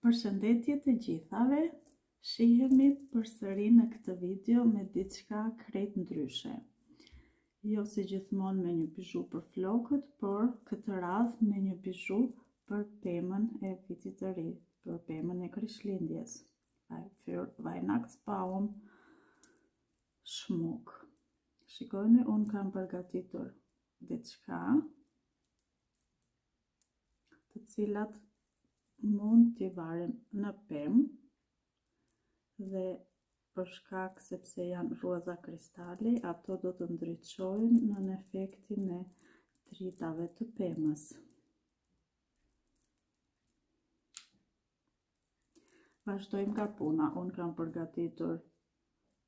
Përshëndetje të gjithave, shihemi përsëri në këtë video me diçka krejt ndryshe. Jo si gjithmonë me një bizhu për flokët, por këtë radh me një bizhu për pemën e vitit të ri, për pemën e Krishtlindjes. För Weihnachtsbaum Schmuck. Shikoni, unë kam përgatitur diçka të cilat mund t'i varim në pemë dhe për shkak sepse janë roza kristali, ato do të ndriçojnë në efektin e dritave të pemës. Vazhdojmë nga puna. Unë kam përgatitur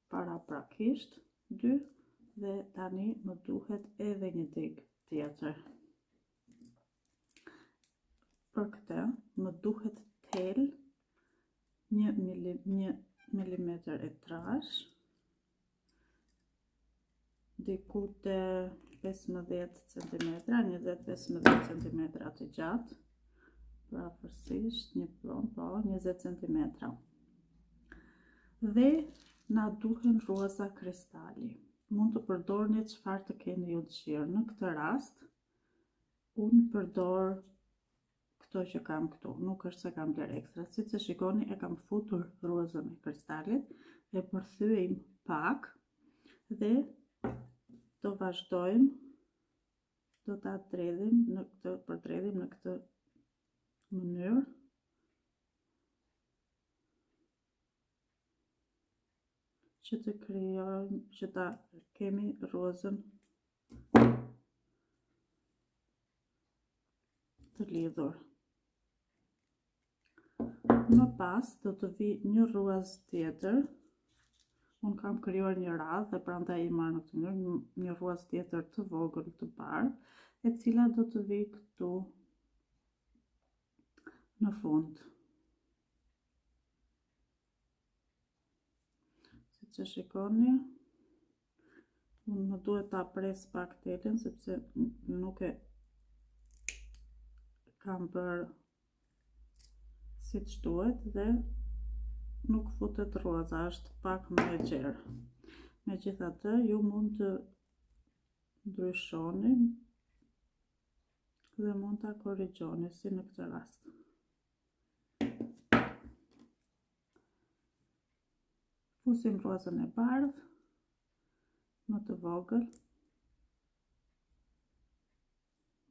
paraprakisht 2 dhe tani më duhet edhe një deg tjetër. Për këtë më duhet tel 1 milimetër e trash, diku te 15 cm, 20-15 cm të gjatë, afërsisht një 20 cm. Dhe na duhen roza kristali. Mund të përdorni çfarë të keni ju dëshirë. Në këtë rast, unë përdor këto që kam këtu, nuk është se kam bler ekstra. Siç e shikoni, e kam futur rozën e kristalit dhe përthyejm pak dhe do vazhdojmë, do ta dredhim në këtë mënyrë. Që të krijojmë, që ta kemi rozën të lidhur. Më pas do të vi një ruaz tjetër. Unë kam krijuar një radhë dhe prandaj i marr në këtë mënyrë, një ruaz tjetër të vogël të bardhë, e cila do të vi këtu në fund. Siç e shikoni, unë më duhet ta pres pak telën sepse nuk e kam bërë siç duhet dhe nuk futet roza, është pak më e gjerë. Megjithatë, ju mund të ndryshoni dhe mund ta korrigjoni si në këtë rast. Fusim rozën e bardhë më të vogël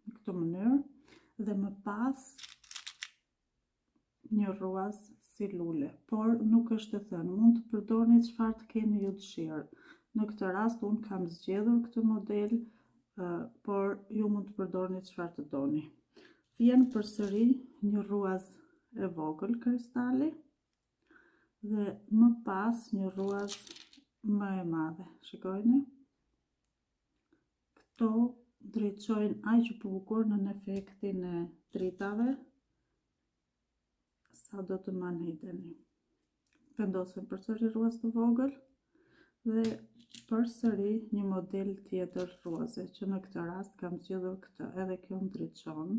në këtë mënyrë dhe më pas një ruaz si lule, por nuk është e thënë, mund të përdorni çfarë të keni ju dëshirë. Në këtë rast unë kam zgjedhur këtë model, por ju mund të përdorni çfarë të doni. Vjen përsëri një ruaz e vogël kristali dhe më pas një ruaz më e madhe. Shikojni? Këto ndriçojnë aq bukur në efektin e dritave sa do të maniteni. Vendosim përsëri ruaz të vogël dhe përsëri një model tjetër roze, që në këtë rast kam zgjedhur këtë, edhe kjo ndriçon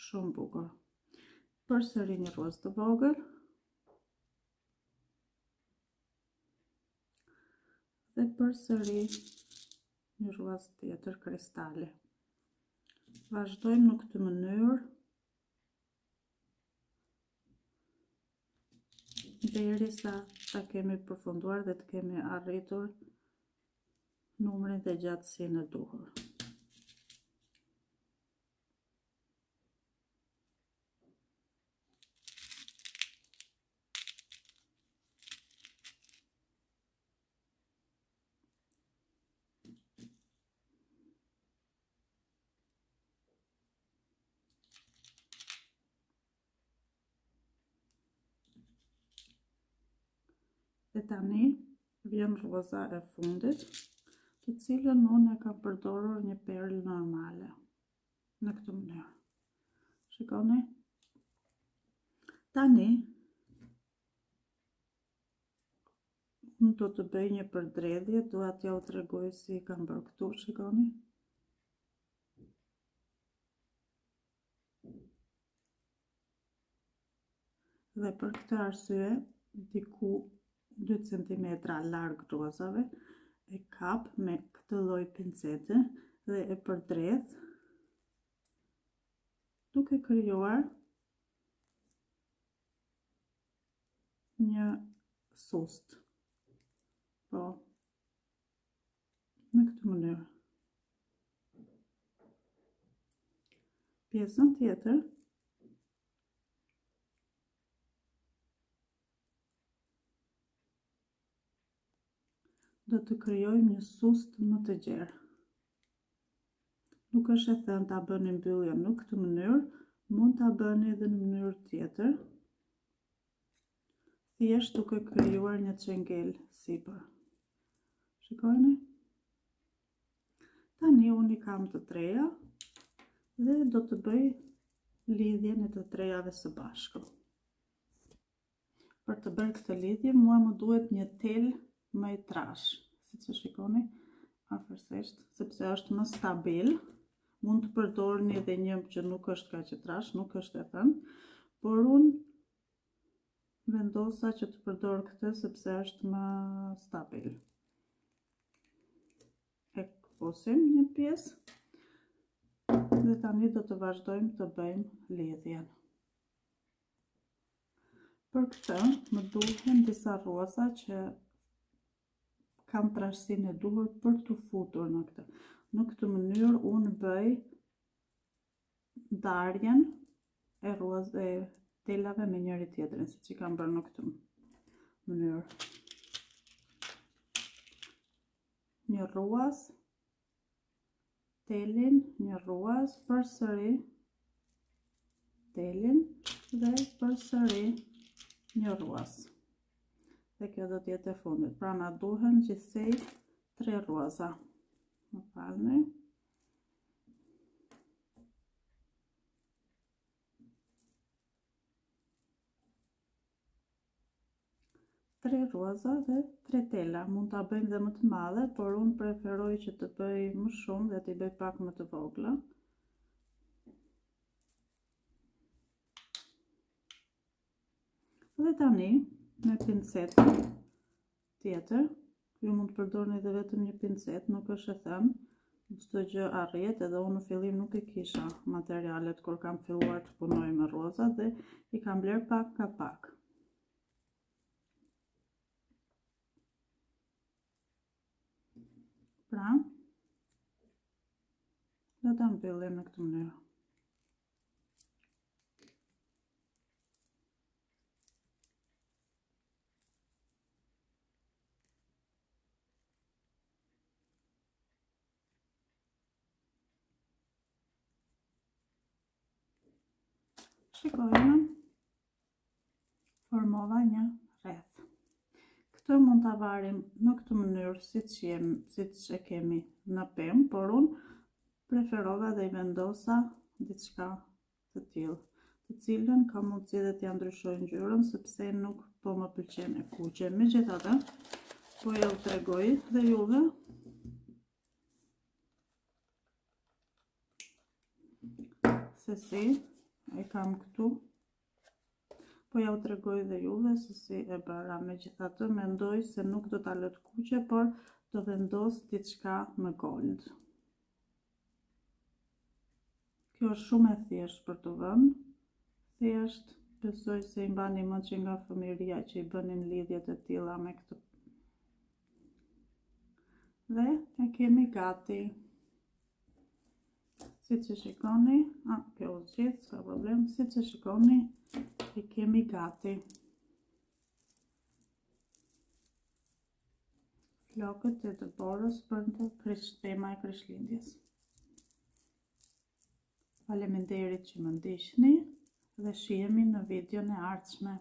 shumë bukur. Përsëri një roz të vogël dhe përsëri një ruaz tjetër kristali. Vazhdojmë në këtë mënyrë derisa ta kemi përfunduar dhe të kemi arritur numrin dhe gjatësinë e duhur. Dhe tani vjen roza e fundit, të cilën unë e kam përdorur një perlë normale në këtë mënyrë. Shikoni? Tani unë do të bëj një përdredhje, dua t'ja u tregoj si kam bërë këtu, shikoni? Dhe për këtë arsye, diku 2 cm larg rozave, e kap me këtë lloj pincete dhe e përdredh, duke krijuar një sust. Po, në këtë mënyrë. Pjesën tjetër do të krijojmë një sust më të gjerë. Nuk është e thënë ta bëni mbylljen në këtë mënyrë, mund ta bëni edhe në mënyrë tjetër, thjesht duke krijuar një çengel sipër. Shikoni? Tani unë i kam të treja dhe do të bëj lidhjen e të trejave së bashku. Për të bërë këtë lidhje, mua më duhet një tel më i trash, siç e shikoni afërsisht, sepse është më stabil. Mund të përdorni edhe një që nuk është kaq i trash, nuk është e thënë, por unë vendosa që të përdor këtë sepse është më stabil. E këposim një pjesë dhe tani do të vazhdojmë të bëjmë lidhjen. Për këtë më duhen disa roza që kam trashësinë e duhur për të futur në këtë. Në këtë mënyrë unë bëj ndarjen e rozave e telave me njëri tjetrin, siç i kam bërë në këtë mënyrë. Një ruaz, telin, një ruaz, përsëri telin dhe përsëri një ruaz. Dhe kjo do të jetë e fundit. Pra na duhen gjithsej 3 ruaza. Më falni. Tre ruaza dhe 3 tela. Mund ta bëjmë dhe më të madhe, por unë preferoj që të bëj më shumë dhe të bëj pak më të vogla. Dhe tani, me pincetën tjetër, ju mund të përdorni edhe vetëm një pincet, nuk është e thënë, çdo gjë arrihet, edhe unë në fillim nuk e kisha materialet kur kam filluar të punoj me roza dhe i kam bler pak nga pak. Pra, do ta mbyllim në këtë mënyrë. Shikojmë, formova një rreth. Këtë mund ta varim në këtë mënyrë siç e kemi në pemë, por unë preferova dhe i vendosa diçka të tillë, të cilën ka mundësi dhe t'ja ndryshoj ngjyrën sepse nuk po më pëlqen e kuqe. Megjithatë, po ja u tregoj dhe juve se si e kam këtu. Po ja u tregoj dhe juve se si e bëra. Megjithatë, mendoj se nuk do ta lë të kuqe, por do vendos diçka me gold. Kjo është shumë e thjeshtë për të vënë. Thjesht besoj se i mbani mend që nga fëmijëria që i bënin lidhjet e tilla me këtë. Dhe e kemi gati. Siç e shikoni, kjo u zgjidh, s'ka problem. Siç e shikoni, i kemi gati. Flokët e të borës për të tema e Krishtlindjes. Faleminderit që më ndiqni dhe shihemi në videon e ardhshme.